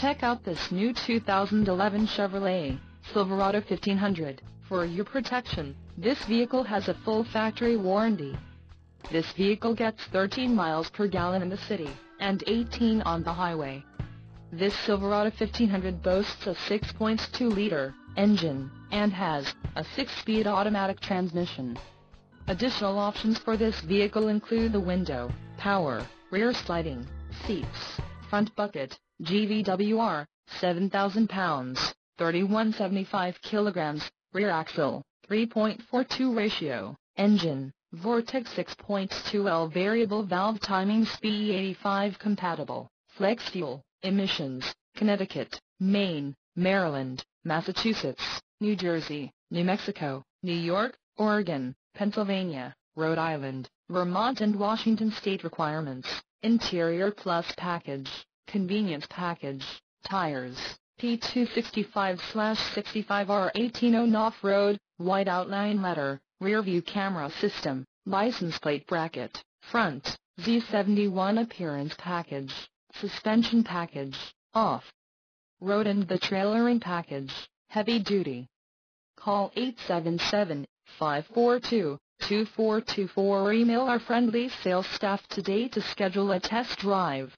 Check out this new 2011 Chevrolet Silverado 1500. For your protection, this vehicle has a full factory warranty. This vehicle gets 13 miles per gallon in the city, and 18 on the highway. This Silverado 1500 boasts a 6.2-liter engine, and has a 6-speed automatic transmission. Additional options for this vehicle include the window power, rear sliding seats, front bucket, GVWR, 7,000 pounds, 3175 kilograms, rear axle, 3.42 ratio, engine, Vortec 6.2L variable valve timing SPE85 compatible, flex fuel, emissions, Connecticut, Maine, Maryland, Massachusetts, New Jersey, New Mexico, New York, Oregon, Pennsylvania, Rhode Island, Vermont and Washington state requirements. Interior Plus package, convenience package, tires, P265/65R18 on off-road, white outline letter, rear view camera system, license plate bracket, front, Z71 appearance package, suspension package, off-road and the trailering package, heavy duty. Call 877-542-2424 or email our friendly sales staff today to schedule a test drive.